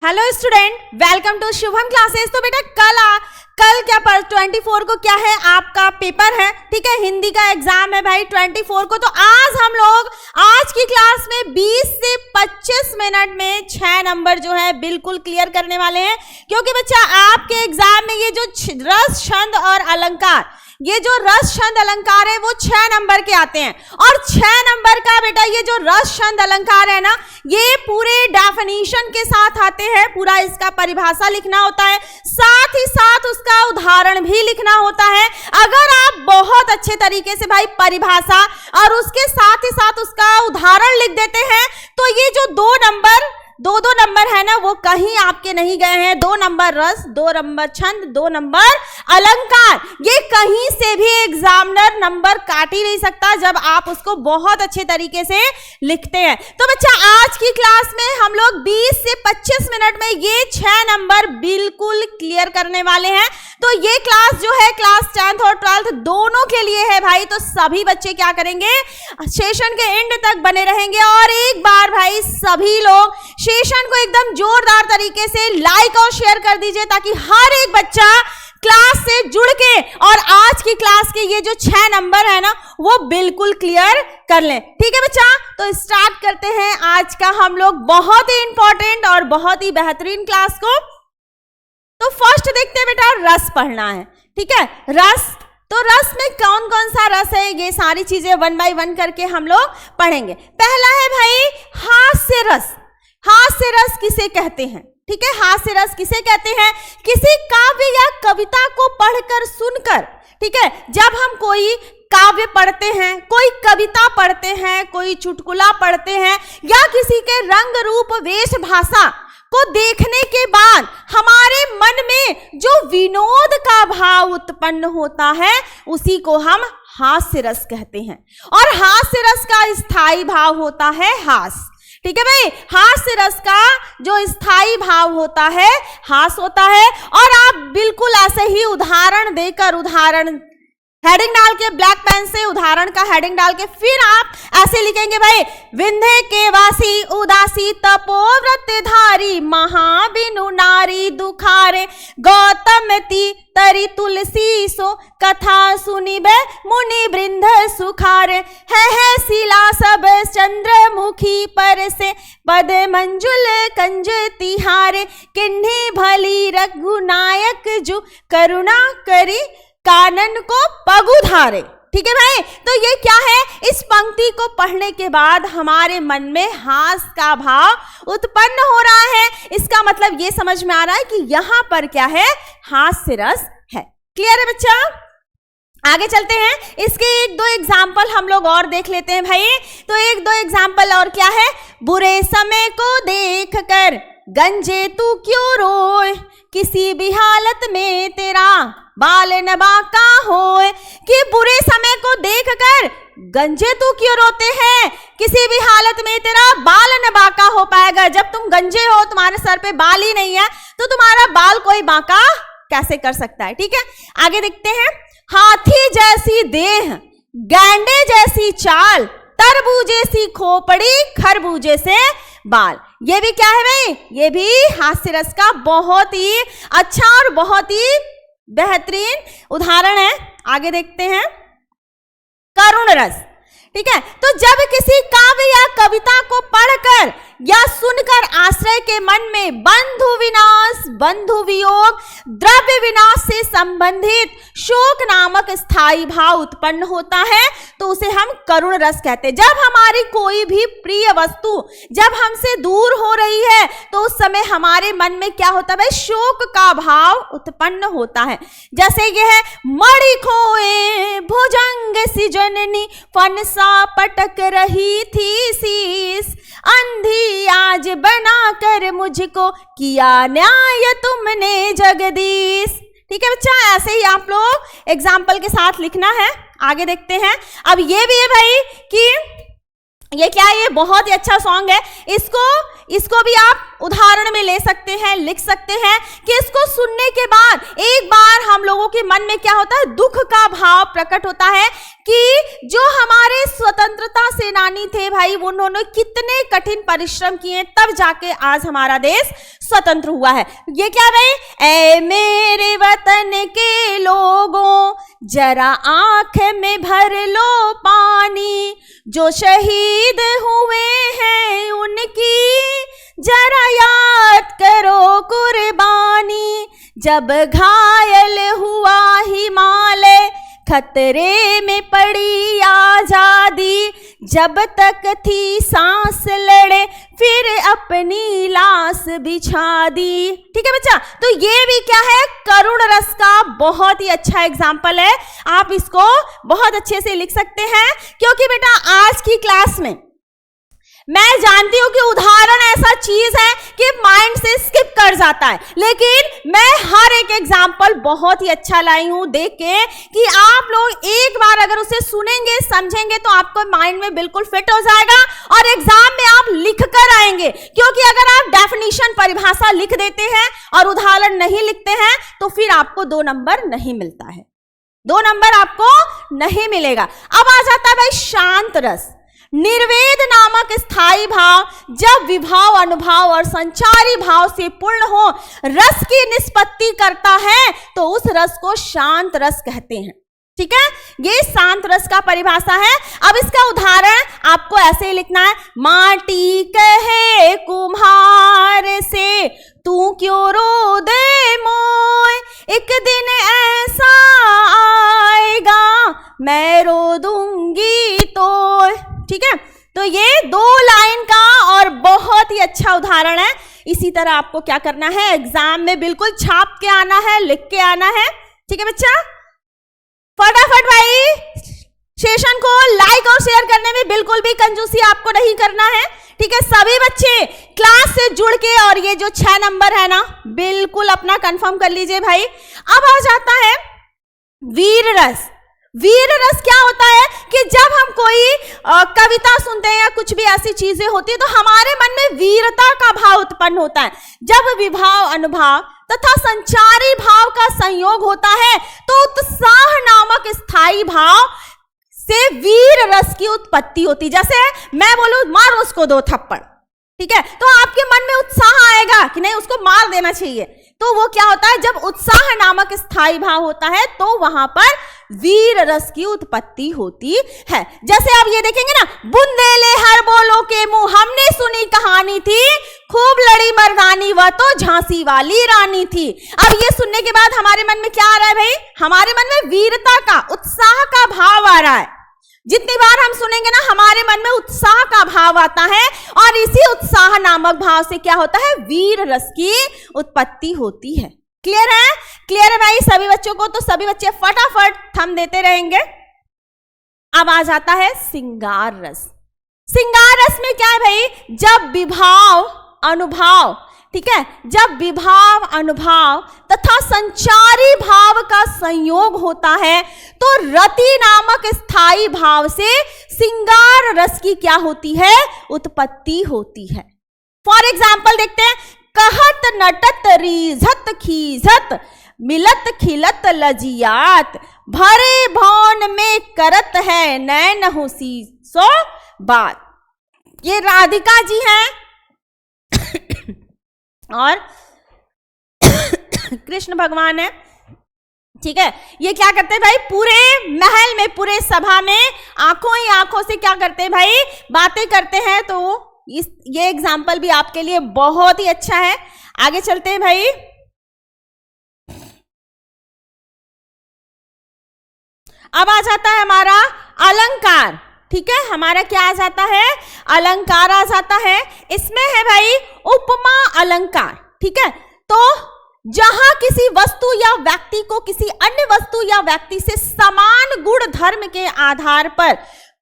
Hello student, welcome to Shubham classes. तो बेटा कल क्या 24 को क्या है, आपका पेपर है, ठीक है, हिंदी का एग्जाम है भाई 24 को। तो आज हम लोग आज की क्लास में 20 से 25 मिनट में 6 नंबर जो है बिल्कुल क्लियर करने वाले हैं, क्योंकि बच्चा आपके एग्जाम में ये जो रस, छंद और अलंकार, ये जो रस, छंद, अलंकार है वो 6 नंबर के आते हैं। और 6 नंबर का बेटा ये जो रस, छंद, अलंकार है ना, ये पूरे डेफिनेशन के साथ आते हैं, पूरा इसका परिभाषा लिखना होता है, साथ ही साथ उसका उदाहरण भी लिखना होता है। अगर आप बहुत अच्छे तरीके से भाई परिभाषा और उसके साथ ही साथ उसका उदाहरण लिख देते हैं तो ये जो दो नंबर है ना वो कहीं आपके नहीं गए हैं। 2 नंबर रस, 2 नंबर छंद, 2 नंबर अलंकार, ये कहीं से भी एग्जामिनर नंबर काट ही नहीं सकता जब आप उसको बहुत अच्छे तरीके से लिखते हैं। तो बच्चा आज की क्लास में हम लोग 20 से 25 मिनट में ये 6 नंबर बिल्कुल क्लियर करने वाले हैं। तो ये क्लास जो है क्लास 10th और 12th दोनों के लिए है भाई। तो सभी बच्चे क्या करेंगे, सेशन के एंड तक बने रहेंगे। और एक बार भाई सभी लोग सेशन को एकदम जोरदार तरीके से लाइक और शेयर कर दीजिए, ताकि हर एक बच्चा क्लास से जुड़ के और आज की क्लास के ये जो 6 नंबर है ना वो बिल्कुल क्लियर कर लें। ठीक है बच्चा, तो स्टार्ट करते हैं आज का हम लोग बहुत ही इंपॉर्टेंट और बहुत ही बेहतरीन क्लास को। तो फर्स्ट देखते हैं बेटा, रस पढ़ना है, ठीक है, रस। तो रस में कौन कौन सा रस है, ये सारी चीजें 1 बाय 1 करके हम लोग पढ़ेंगे। पहला है भाई हास्य रस। हास्य रस किसे कहते हैं, ठीक है, हास्य रस किसे कहते हैं, किसी काव्य या कविता को पढ़कर सुनकर, ठीक है, जब हम कोई काव्य पढ़ते हैं, कोई कविता पढ़ते हैं, कोई चुटकुला पढ़ते हैं या किसी के रंग रूप वेश भाषा को देखने के बाद हमारे मन में जो विनोद का भाव उत्पन्न होता है उसी को हम हास्य रस कहते हैं। और हास्य रस का स्थायी भाव होता है हास, ठीक है भाई, हास्य रस का जो स्थायी भाव होता है हास होता है। और आप बिल्कुल ऐसे ही उदाहरण देकर, उदाहरण हेडिंग डाल के, ब्लैक पेन से उदाहरण का हेडिंग डाल के फिर आप ऐसे लिखेंगे भाई, विंध्य के वासी उदासी तपोव्रत धारी महाबिनु नारी दुखारे गौतमती तरी तुलसी सो कथा सुनिबे मुनि वृंद सुखारे है शिला सब चंद्रमुखी पर से पद मंजुल कंज तिहारे किन्हीं भली रघुनायक जो करुणा करी कानन को पगुधारे। ठीक है भाई, तो ये क्या है, इस पंक्ति को पढ़ने के बाद हमारे मन में हास का भाव उत्पन्न हो रहा है। इसका मतलब ये समझ में आ रहा है कि यहां पर क्या है, हास्य रस है। क्लियर है बच्चा, आगे चलते हैं। इसके 1-2 एग्जाम्पल हम लोग और देख लेते हैं भाई। तो 1-2 एग्जाम्पल और क्या है, बुरे समय को देख कर गंजे तू क्यों रोए, किसी भी हालत में तेरा बाल न बांका होए। कि बुरे समय को देखकर गंजे तू क्यों रोते हैं, किसी भी हालत में तेरा बाल न बांका हो पाएगा। जब तुम गंजे हो, तुम्हारे सर पे बाल ही नहीं है, तो तुम्हारा बाल कोई बांका कैसे कर सकता है। ठीक है, आगे देखते हैं। हाथी जैसी देह, गैंडे जैसी चाल, तरबूजे सी खोपड़ी, खरबूजे से बाल। ये भी क्या है भाई, ये भी हास्य रस का बहुत ही अच्छा और बहुत ही बेहतरीन उदाहरण है। आगे देखते हैं, करुण रस। ठीक है, तो जब किसी काव्य या कविता को पढ़कर या सुनकर आश्रय के मन में बंधु विनाश, बंधु वियोग, द्रव्य विनाश से संबंधित शोक नामक स्थायी भाव उत्पन्न होता है तो उसे हम करुण रस कहते हैं। जब हमारी कोई भी प्रिय वस्तु जब हमसे दूर हो रही है तो उस समय हमारे मन में क्या होता है, शोक का भाव उत्पन्न होता है। जैसे ये है, मणि खोए भुजंग सी जननी, फनसा पटक रही थी शीस, अंधी आज बना कर मुझको किया न्याय तुमने जगदीश। ठीक है बच्चा, ऐसे ही आप लोग एग्जाम्पल के साथ लिखना है। आगे देखते हैं। अब ये भी है भाई कि ये क्या है, ये बहुत ही अच्छा सॉन्ग है। इसको इसको भी आप उदाहरण में ले सकते हैं, लिख सकते हैं कि इसको सुनने के बाद एक बार हम लोगों के मन में क्या होता है, दुख का भाव प्रकट होता है कि जो हमारे स्वतंत्रता सेनानी थे भाई, उन्होंने कितने कठिन परिश्रम किए तब जाके आज हमारा देश स्वतंत्र हुआ है। ये क्या भाई, ऐ मेरे वतन के लोगों जरा आंख में भर लो पानी, जो शहीद हुए हैं उनकी जरा याद करो कुर्बानी, जब घायल हुआ हिमालय खतरे में पड़ी आजादी, जब तक थी सांस लड़े फिर अपनी लाश बिछा दी। ठीक है बच्चा, तो ये भी क्या है, करुण रस का बहुत ही अच्छा एग्जाम्पल है। आप इसको बहुत अच्छे से लिख सकते हैं, क्योंकि बेटा आज की क्लास में मैं जानती हूं कि उदाहरण ऐसा चीज है कि माइंड से स्किप कर जाता है, लेकिन मैं हर एक एग्जाम्पल बहुत ही अच्छा लाई हूं देख के कि आप लोग एक बार अगर उसे सुनेंगे, समझेंगे तो आपको माइंड में बिल्कुल फिट हो जाएगा और एग्जाम में आप लिख कर आएंगे। क्योंकि अगर आप डेफिनेशन, परिभाषा लिख देते हैं और उदाहरण नहीं लिखते हैं तो फिर आपको 2 नंबर नहीं मिलता है, 2 नंबर आपको नहीं मिलेगा। अब आ जाता है भाई शांत रस। निर्वेद नामक स्थायी भाव जब विभाव, अनुभाव और संचारी भाव से पूर्ण हो रस की निष्पत्ति करता है तो उस रस को शांत रस कहते हैं। ठीक है, ये शांत रस का परिभाषा है। अब इसका उदाहरण आपको ऐसे ही लिखना है, माटी कहे कुम्हार से तू क्यों रो दे मोय, एक दिन ऐसा आएगा मैं रो दूंगी तो। ठीक है, तो ये 2 लाइन का और बहुत ही अच्छा उदाहरण है। इसी तरह आपको क्या करना है, एग्जाम में बिल्कुल छाप के आना है, लिख के आना है। ठीक है बच्चा, फटाफट भाई सेशन को लाइक और शेयर करने में बिल्कुल भी कंजूसी आपको नहीं करना है। ठीक है, सभी बच्चे क्लास से जुड़ के और ये जो 6 नंबर है ना, बिल्कुल अपना कंफर्म कर लीजिए भाई। अब आ जाता है वीर रस। वीर रस क्या होता है कि जब हम कोई कविता सुनते हैं या कुछ भी ऐसी चीजें होती है तो हमारे मन में वीरता का भाव उत्पन्न होता है। जब विभाव, अनुभाव तथा संचारी भाव का संयोग होता है तो उत्साह नामक स्थायी भाव से वीर रस की उत्पत्ति होती। जैसे मैं बोलूं मारो उसको 2 थप्पड़, ठीक है, तो आपके मन में उत्साह आएगा कि नहीं उसको मार देना चाहिए। तो वो क्या होता है, जब उत्साह नामक स्थायी भाव होता है तो वहां पर वीर रस की उत्पत्ति होती है। जैसे आप ये देखेंगे ना, बुंदेले हर बोलो के मुंह हमने सुनी कहानी थी, खूब लड़ी मर्दानी वह तो झांसी वाली रानी थी। अब ये सुनने के बाद हमारे मन में क्या आ रहा है भाई, हमारे मन में वीरता का, उत्साह का भाव आ रहा है। जितनी बार हम सुनेंगे ना हमारे मन में उत्साह का भाव आता है और इसी उत्साह नामक भाव से क्या होता है, वीर रस की उत्पत्ति होती है। क्लियर है? क्लियर है भाई सभी बच्चों को? तो सभी बच्चे फटाफट थंब देते रहेंगे। अब आ जाता है सिंगार रस। सिंगार रस में क्या है भाई, जब विभाव, अनुभाव, ठीक है, जब विभाव, अनुभाव तथा संचारी भाव का संयोग होता है तो रति नामक स्थायी भाव से सिंगार रस की क्या होती है, उत्पत्ति होती है। फॉर एग्जाम्पल देखते हैं, कहत नटत रीझत खीझत मिलत खिलत लजियात, भरे भौन में करत है नैन हुसी सो बात। ये राधिका जी हैं और कृष्ण भगवान है। ठीक है, ये क्या करते हैं भाई, पूरे महल में, पूरे सभा में आंखों ही आंखों से क्या करते हैं भाई, बातें करते हैं। तो ये एग्जाम्पल भी आपके लिए बहुत ही अच्छा है। आगे चलते हैं भाई। अब आ जाता है हमारा अलंकार। ठीक है, हमारा क्या आ जाता है, अलंकार आ जाता है। इसमें है भाई उपमा अलंकार। ठीक है, तो जहां किसी वस्तु या व्यक्ति को किसी अन्य वस्तु या व्यक्ति से समान गुण धर्म के आधार पर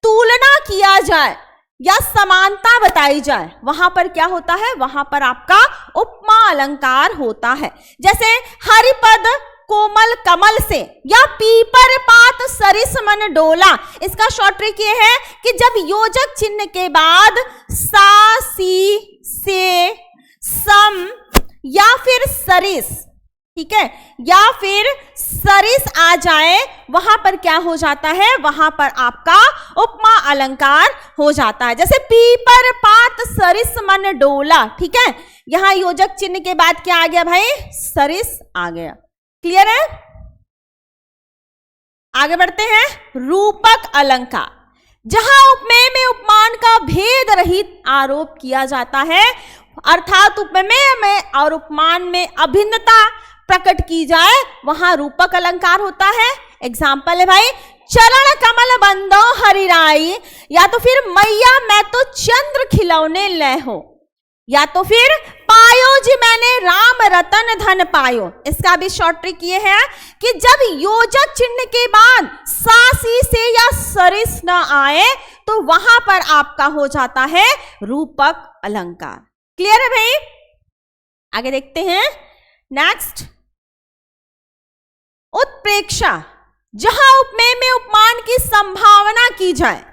तुलना किया जाए या समानता बताई जाए, वहां पर क्या होता है, वहां पर आपका उपमा अलंकार होता है। जैसे हरिपद कोमल कमल से या पीपर पात सरिस मन डोला, इसका शॉर्ट ट्रिक ये है कि जब योजक चिन्ह के बाद सा, सी, से, फिर सरिस, ठीक है, या फिर सरिस आ जाए, वहां पर क्या हो जाता है, वहां पर आपका उपमा अलंकार हो जाता है। जैसे पीपर पात सरिस मन डोला, ठीक है, यहां योजक चिन्ह के बाद क्या आ गया भाई, सरिस आ गया। क्लियर है? आगे बढ़ते हैं। रूपक अलंकार, जहां उपमेय में उपमान का भेद रहित आरोप किया जाता है, अर्थात उपमेय में और उपमान में अभिन्नता प्रकट की जाए, वहां रूपक अलंकार होता है। एग्जाम्पल है भाई, चरण कमल बंदो हरिराई, या तो फिर मैया मैं तो चंद्र खिलौने ले हो, या तो फिर पायो जी मैंने राम रतन धन पायो। इसका भी शॉर्ट ट्रिक ये है कि जब योजक चिन्ह के बाद सासी से या सरिस न आए तो वहां पर आपका हो जाता है रूपक अलंकार। क्लियर है भाई? आगे देखते हैं। नेक्स्ट, उत्प्रेक्षा, जहां उपमेय में उपमान की संभावना की जाए,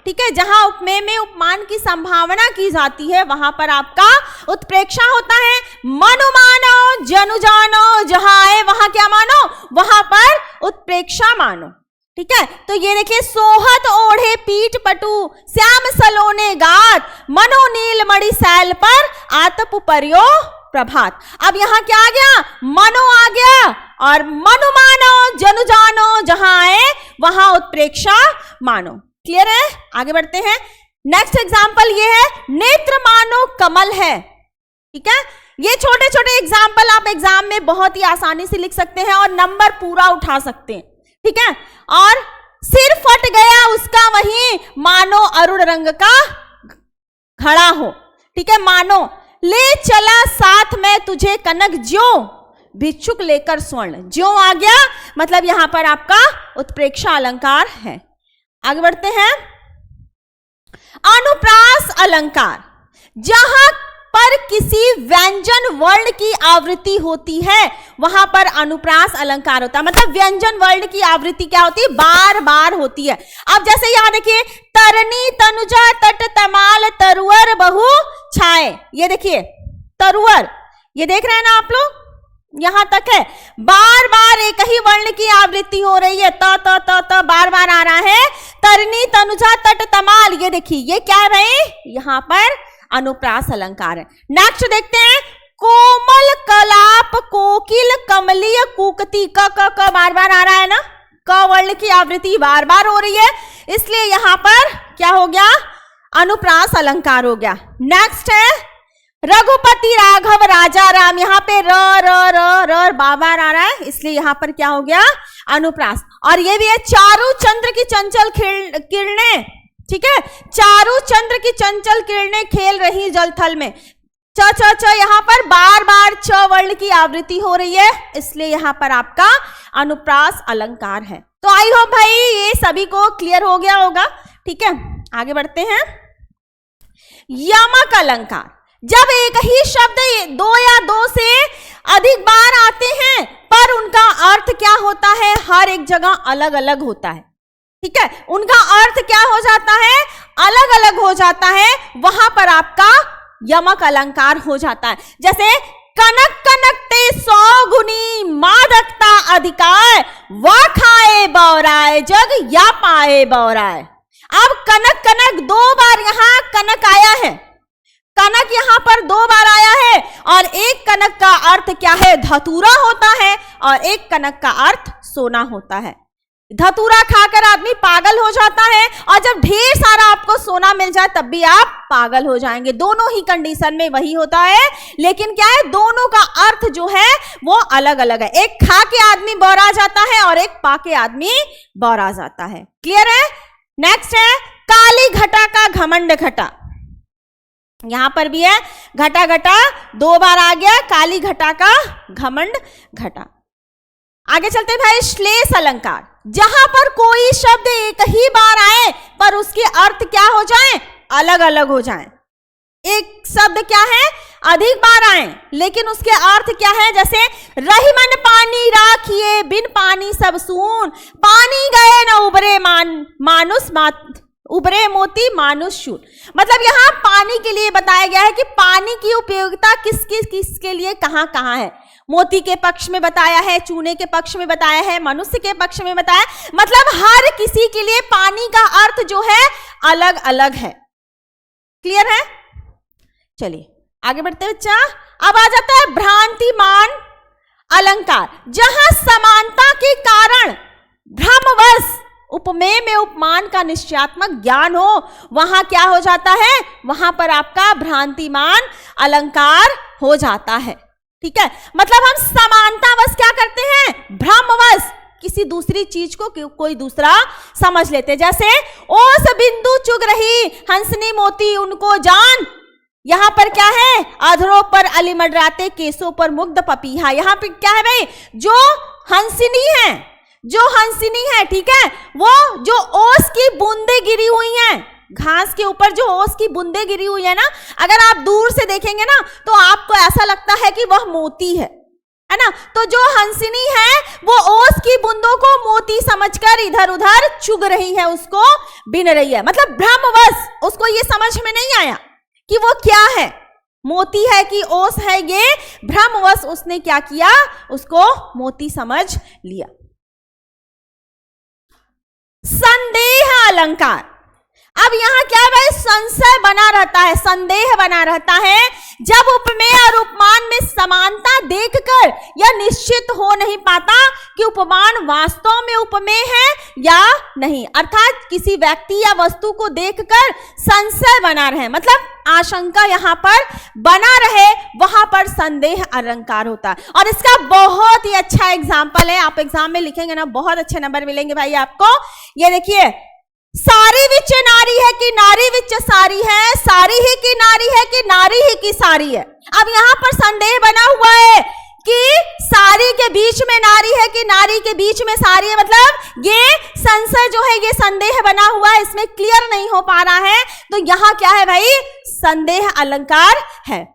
ठीक है, जहां उपमेय में उपमान की संभावना की जाती है वहां पर आपका उत्प्रेक्षा होता है। मनु मानो जनु जानो, जहां आए वहां क्या मानो, वहां पर उत्प्रेक्षा मानो। ठीक है, तो ये देखिए, सोहत ओढ़े पीठ पटु श्याम सलोने गात, मनो नील मणि सैल पर आतप परियो प्रभात। अब यहां क्या आ गया, मनो आ गया, और मनु मानो जनु जानो, जहां आए वहां उत्प्रेक्षा मानो। क्लियर है? आगे बढ़ते हैं। नेक्स्ट एग्जाम्पल ये है, नेत्र मानो कमल है। ठीक है, ये छोटे छोटे एग्जाम्पल आप एग्जाम में बहुत ही आसानी से लिख सकते हैं और नंबर पूरा उठा सकते हैं। ठीक है, और सिर फट गया उसका वही, मानो अरुण रंग का घड़ा हो। ठीक है, मानो ले चला साथ में तुझे कनक ज्यों, भिक्षुक लेकर स्वर्ण, ज्यों आ गया, मतलब यहां पर आपका उत्प्रेक्षा अलंकार है। आगे बढ़ते हैं। अनुप्रास अलंकार, जहां पर किसी व्यंजन वर्ण की आवृत्ति होती है वहां पर अनुप्रास अलंकार होता है। मतलब व्यंजन वर्ण की आवृत्ति क्या होती है, बार बार होती है। अब जैसे यहां देखिए, तरनी तनुजा तट तमाल तरुअर बहु छाए, ये देखिए तरुअर, ये देख रहे हैं ना आप लोग, यहां तक है, बार बार एक ही वर्ण की आवृत्ति हो रही है, त त त त बार बार आ रहा है। तरनी तनुजा तट तमाल, ये देखिए, ये क्या है भाई, यहां पर अनुप्रास अलंकार है। नेक्स्ट देखते हैं, कोमल कलाप कोकिल कमलीय कुकती, क क क बार बार आ रहा है ना, क वर्ण की आवृत्ति बार बार हो रही है, इसलिए यहां पर क्या हो गया, अनुप्रास अलंकार हो गया। नेक्स्ट है, रघुपति राघव राजा राम, यहां पे र र र र बार बार आ रहा है, इसलिए यहां पर क्या हो गया, अनुप्रास। और ये भी है, चारु चंद्र की चंचल किरणें, ठीक है, चारु चंद्र की चंचल किरणें खेल रही जलथल में, च च च, यहां पर बार बार च वर्ण की आवृत्ति हो रही है, इसलिए यहां पर आपका अनुप्रास अलंकार है। तो आई होप भाई ये सभी को क्लियर हो गया होगा। ठीक है, आगे बढ़ते हैं। यमक अलंकार, जब एक ही शब्द दो या दो से अधिक बार आते हैं पर उनका अर्थ क्या होता है, हर एक जगह अलग अलग होता है। ठीक है, उनका अर्थ क्या हो जाता है, अलग अलग हो जाता है, वहां पर आपका यमक अलंकार हो जाता है। जैसे कनक कनकते 100 गुनी मादकता अधिकार, वह खाए बौराए जग या पाए बौराए। अब कनक कनक दो बार यहां कनक आया है, कनक यहां पर दो बार आया है, और एक कनक का अर्थ क्या है, धतूरा होता है, और एक कनक का अर्थ सोना होता है। धतूरा खाकर आदमी पागल हो जाता है, और जब ढेर सारा आपको सोना मिल जाए तब भी आप पागल हो जाएंगे। दोनों ही कंडीशन में वही होता है, लेकिन क्या है, दोनों का अर्थ जो है वो अलग अलग है। एक खा के आदमी बौरा जाता है और एक पा के आदमी बौरा जाता है। क्लियर है? नेक्स्ट है, काली घटा का घमंड घटा, यहां पर भी है, घटा घटा दो बार आ गया, काली घटा का घमंड घटा। आगे चलते हैं भाई, श्लेष अलंकार, जहां पर कोई शब्द एक ही बार आए पर उसके अर्थ क्या हो जाए, अलग अलग हो जाए। एक शब्द क्या है, अधिक बार आए लेकिन उसके अर्थ क्या है, जैसे रही मन पानी राखिए बिन पानी सब सून, पानी गए न उबरे मानुष उभरे मोती मानुष शूल। मतलब यहाँ पानी के लिए बताया गया है कि पानी की उपयोगिता किसके लिए कहाँ कहाँ है। मोती के पक्ष में बताया है, चूने के पक्ष में बताया है, मनुष्य के पक्ष में बताया, मतलब हर किसी के लिए पानी का अर्थ जो है अलग अलग है। क्लियर है? चलिए आगे बढ़ते हैं बच्चा। अब आ जाता है भ्रांतिमान अलंकार, जहां समानता के कारण भ्रमवश उपमेय में उपमान का निश्चयात्मक ज्ञान हो, वहां क्या हो जाता है, वहां पर आपका भ्रांतिमान अलंकार हो जाता है। ठीक है, मतलब हम समानतावश क्या करते हैं, भ्रमवश किसी दूसरी चीज को कोई दूसरा समझ लेते। जैसे ओस बिंदु चुग रही हंसनी मोती उनको जान, यहां पर क्या है, अधरों पर अली मंडराते केसों पर मुग्ध पपीहा। यहां पे क्या है भाई, जो हंसिनी है, ठीक है, वो जो ओस की बूंदे गिरी हुई हैं, घास के ऊपर जो ओस की बूंदे गिरी हुई है ना, अगर आप दूर से देखेंगे ना तो आपको ऐसा लगता है कि वह मोती है ना। तो जो हंसिनी है वो ओस की बूंदों को मोती समझकर इधर उधर चुग रही है, उसको बिन रही है। मतलब भ्रमवश उसको ये समझ में नहीं आया कि वो क्या है, मोती है कि ओस है, ये भ्रमवश उसने क्या किया, उसको मोती समझ लिया। संदेह अलंकार, अब यहां क्या है, संशय बना रहता है, संदेह बना रहता है जब उपमेय और उपमान में समानता देखकर यह निश्चित हो नहीं पाता कि उपमान वास्तव में उपमेय है या नहीं। अर्थात किसी व्यक्ति या वस्तु को देखकर संशय बना रहे, मतलब आशंका यहां पर बना रहे, वहां पर संदेह अलंकार होता है। और इसका बहुत ही अच्छा एग्जाम्पल है, आप एग्जाम में लिखेंगे ना बहुत अच्छे नंबर मिलेंगे भाई आपको। ये देखिए, सारी विच नारी है कि नारी विच सारी है, सारी ही की नारी है कि नारी ही की सारी है। अब यहां पर संदेह बना हुआ है कि सारी के बीच में नारी है कि नारी के बीच में सारी है, मतलब ये संशय जो है, ये संदेह बना हुआ है, इसमें क्लियर नहीं हो पा रहा है, तो यहां क्या है भाई, संदेह अलंकार है।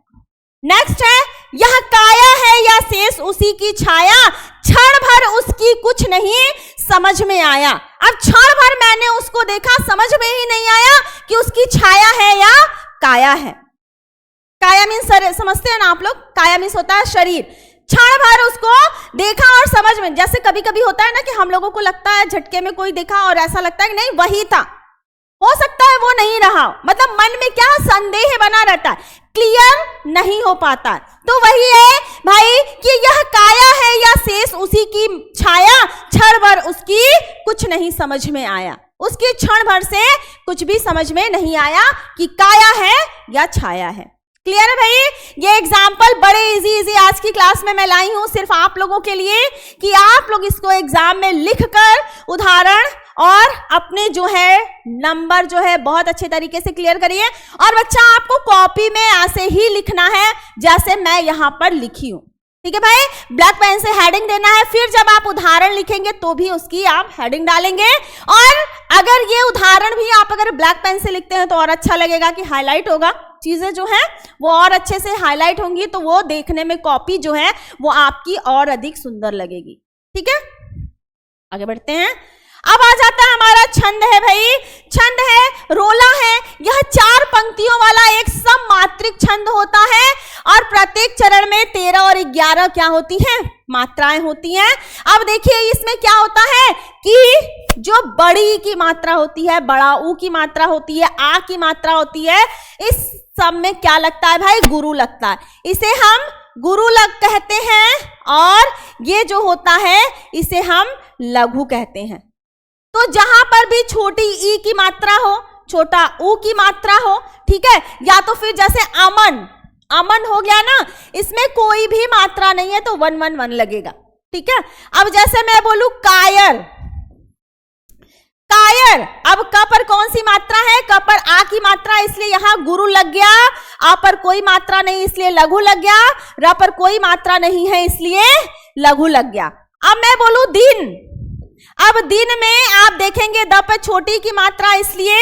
नेक्स्ट है, यह काया है या शेष उसी की छाया, क्षण भर उसकी कुछ नहीं समझ में आया। अब क्षण भर मैंने उसको देखा, समझ में ही नहीं आया कि उसकी छाया है या काया है। काया मीन्स समझते हैं ना आप लोग, काया मीन्स होता है शरीर। क्षण भर उसको देखा और समझ में, जैसे कभी कभी होता है ना कि हम लोगों को लगता है झटके में कोई देखा और ऐसा लगता है कि नहीं वही था, हो सकता है वो नहीं रहा, मतलब मन में क्या संदेह बना रहता है, क्लियर नहीं हो पाता। तो वही है भाई कि यह काया है या शेष उसी की छाया, क्षण भर उसकी कुछ नहीं समझ में आया, उसके क्षण भर से कुछ भी समझ में नहीं आया कि काया है या छाया है। क्लियर है भाई? ये एग्जाम्पल बड़े इजी आज की क्लास में मैं लाई हूं सिर्फ आप लोगों के लिए कि आप लोग इसको एग्जाम में लिखकर उदाहरण और अपने जो है नंबर जो है बहुत अच्छे तरीके से क्लियर करिए। और बच्चा आपको कॉपी में ऐसे ही लिखना है जैसे मैं यहां पर लिखी हूं, ठीक है भाई? ब्लैक पेन से हेडिंग देना है, फिर जब आप उदाहरण लिखेंगे तो भी उसकी आप हेडिंग डालेंगे। और अगर ये उदाहरण भी आप अगर ब्लैक पेन से लिखते हैं तो और अच्छा लगेगा कि हाईलाइट होगा, चीजें जो है वो और अच्छे से हाईलाइट होंगी, तो वो देखने में कॉपी जो है वो आपकी और अधिक सुंदर लगेगी। ठीक है, आगे बढ़ते हैं। अब आ जाता है हमारा छंद है भाई, छंद है रोला है। यह 4 पंक्तियों वाला एक सममात्रिक छंद होता है और प्रत्येक चरण में 13 और 11 क्या होती हैं, मात्राएं होती हैं। अब देखिए इसमें क्या होता है कि जो बड़ी की मात्रा होती है, बड़ा ऊ की मात्रा होती है, आ की मात्रा होती है, इस सब में क्या लगता है भाई, गुरु लगता है। इसे हम गुरु लग कहते हैं और ये जो होता है इसे हम लघु कहते हैं। तो जहां पर भी छोटी ई की मात्रा हो, छोटा ऊ की मात्रा हो, ठीक है, या तो फिर जैसे अमन, अमन हो गया ना, इसमें कोई भी मात्रा नहीं है तो 1 1 1 लगेगा। ठीक है, अब जैसे मैं बोलूं कायर, कायर, अब क पर कौन सी मात्रा है, क पर आ की मात्रा, इसलिए यहां गुरु लग गया। आ पर कोई मात्रा नहीं इसलिए लघु लग गया। र पर कोई मात्रा नहीं है इसलिए लघु लग गया। अब मैं बोलूं दिन, अब दिन में आप देखेंगे द पर छोटी की मात्रा इसलिए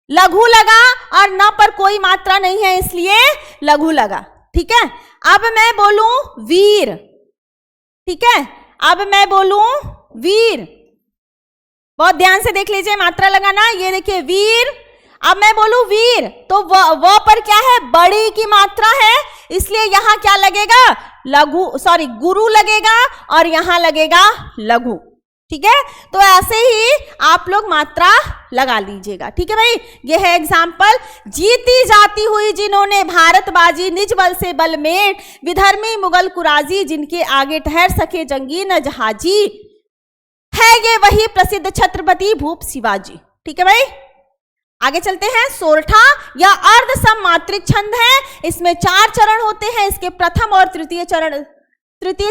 लघु लगा और न पर कोई मात्रा नहीं है इसलिए लघु लगा। ठीक है, अब मैं बोलूं वीर, ठीक है, अब मैं बोलूं वीर, बहुत ध्यान से देख लीजिए मात्रा लगाना। ये देखिए वीर, अब मैं बोलूं वीर तो वो पर क्या है, बड़ी की मात्रा है, इसलिए यहां क्या लगेगा, गुरु लगेगा और यहां लगेगा लघु। ठीक है, तो ऐसे ही आप लोग मात्रा लगा लीजिएगा। ठीक है भाई, ये है एग्जाम्पल। जीती जाती हुई जिन्होंने भारत बाजी, निज बल से बल में, विधर्मी मुगल कुराजी, जिनके आगे ठहर सके जंगी न जहाजी, है ये वही प्रसिद्ध छत्रपति भूप शिवाजी। ठीक है भाई, आगे चलते हैं। सोरठा या अर्ध सममात्रिक छंद है, इसमें 4 चरण होते हैं। इसके प्रथम और तृतीय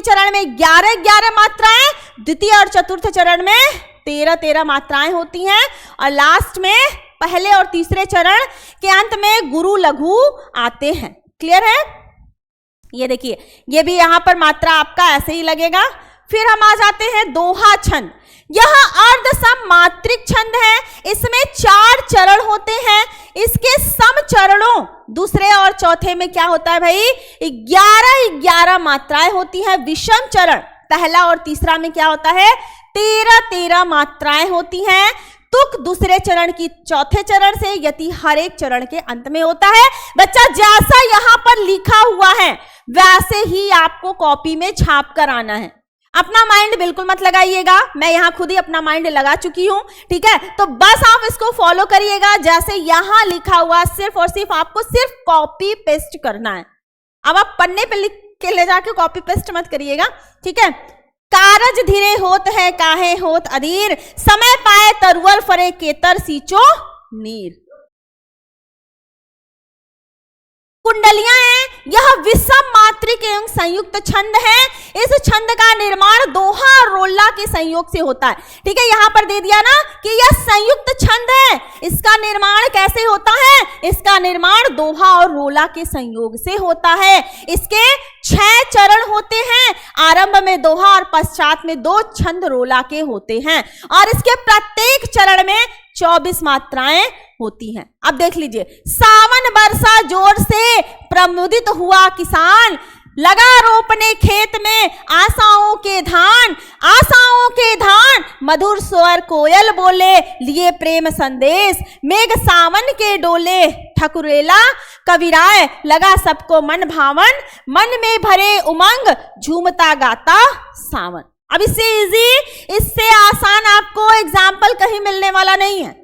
चरण में 11 मात्राएं, द्वितीय और चतुर्थ चरण में 13 मात्राएं होती हैं, और लास्ट में पहले और तीसरे चरण के अंत में गुरु लघु आते हैं। क्लियर है? ये देखिए, ये भी यहां पर मात्रा आपका ऐसे ही लगेगा। फिर हम आ जाते हैं दोहा छंद। यह अर्ध सममात्रिक छंद है, इसमें 4 चरण होते हैं। इसके सम चरणों दूसरे और चौथे में क्या होता है भाई, 11 मात्राएं होती हैं। विषम चरण पहला और तीसरा में क्या होता है, 13 मात्राएं होती हैं। तुक दूसरे चरण की चौथे चरण से, यति हर एक चरण के अंत में होता है। बच्चा जैसा यहां पर लिखा हुआ है वैसे ही आपको कॉपी में छाप कर आना है। अपना माइंड बिल्कुल मत लगाइएगा, मैं यहां खुद ही अपना माइंड लगा चुकी हूं। ठीक है, तो बस आप इसको फॉलो करिएगा जैसे यहां लिखा हुआ, सिर्फ और सिर्फ आपको सिर्फ कॉपी पेस्ट करना है। अब आप पन्ने पे लिख के ले जाके कॉपी पेस्ट मत करिएगा। ठीक है, कारज धीरे होत है काहे होत अधीर, समय पाए तरुअल फरे केतर सींचो नीर। कुंडलियां हैं, यह विषम मात्रिक एवं संयुक्त छंद है। इस छंद का निर्माण दोहा और रोल्ला के संयोग से होता है। ठीक है, यहां पर दे दिया ना कि यह संयुक्त छंद है। इसका निर्माण कैसे होता है, इसका निर्माण दोहा और रोला के संयोग से होता है। इसके 6 चरण होते हैं, आरंभ में दोहा और पश्चात में 2 छंद रोला के होते हैं, और इसके प्रत्येक चरण में 24 मात्राएं होती हैं। अब देख लीजिए, सावन बरसा जोर से प्रमुदित हुआ किसान, लगा रोपने खेत में आशाओं के धान, मधुर स्वर कोयल बोले लिए प्रेम संदेश, मेघ सावन के डोले ठकुरेला कविराय, लगा सबको मन भावन, मन में भरे उमंग झूमता गाता सावन। अब इससे इजी, इससे आसान आपको एग्जाम्पल कहीं मिलने वाला नहीं है।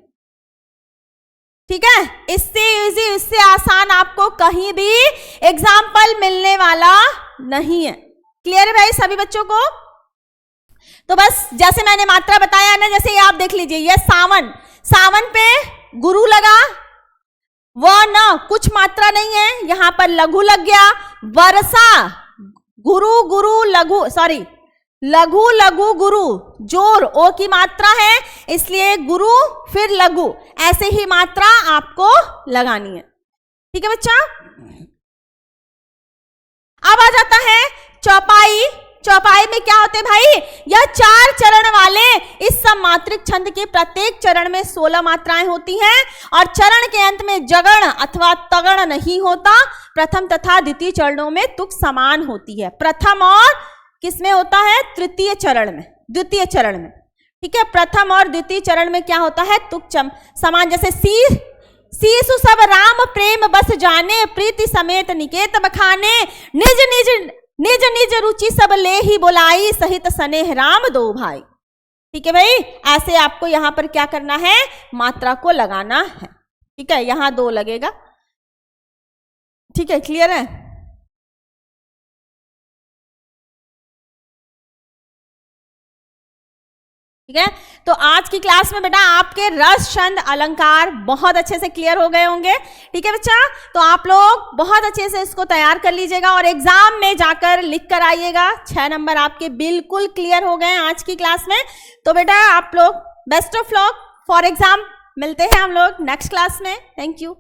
ठीक है, इससे इजी, इससे आसान आपको कहीं भी एग्जाम्पल मिलने वाला नहीं है। क्लियर है भाई सभी बच्चों को? तो बस जैसे मैंने मात्रा बताया ना, जैसे ये आप देख लीजिए, ये सावन, सावन पे गुरु लगा, वह न कुछ मात्रा नहीं है, यहां पर लघु लग गया। वर्षा गुरु गुरु लघु, सॉरी लघु लघु गुरु, जोर ओ की मात्रा है, इसलिए गुरु फिर लघु, ऐसे ही मात्रा आपको लगानी है। ठीक है बच्चा, अब आ जाता है चौपाई। चौपाई में क्या होते हैं भाई, यह 4 चरण वाले इस सममात्रिक छंद के प्रत्येक चरण में 16 मात्राएं होती हैं, और चरण के अंत में जगण अथवा तगण नहीं होता। प्रथम तथा द्वितीय चरणों में तुक समान होती है। प्रथम और किसमें होता है, तृतीय चरण में, द्वितीय चरण में। ठीक है, प्रथम और द्वितीय चरण में क्या होता है, तुक समान। जैसे शीशु सब राम प्रेम बस जाने, प्रीति समेत निकेत बखाने, निज निज निज निज रुचि सब ले ही बुलाई, सहित स्नेह राम दो भाई। ठीक है भाई, ऐसे आपको यहां पर क्या करना है, मात्रा को लगाना है। ठीक है, यहां 2 लगेगा। ठीक है, क्लियर है? ठीक है, तो आज की क्लास में बेटा आपके रस छंद अलंकार बहुत अच्छे से क्लियर हो गए होंगे। ठीक है बच्चा, तो आप लोग बहुत अच्छे से इसको तैयार कर लीजिएगा और एग्जाम में जाकर लिख कर आइएगा। 6 नंबर आपके बिल्कुल क्लियर हो गए आज की क्लास में। तो बेटा आप लोग best of luck for exam, मिलते हैं हम लोग नेक्स्ट क्लास में। Thank you.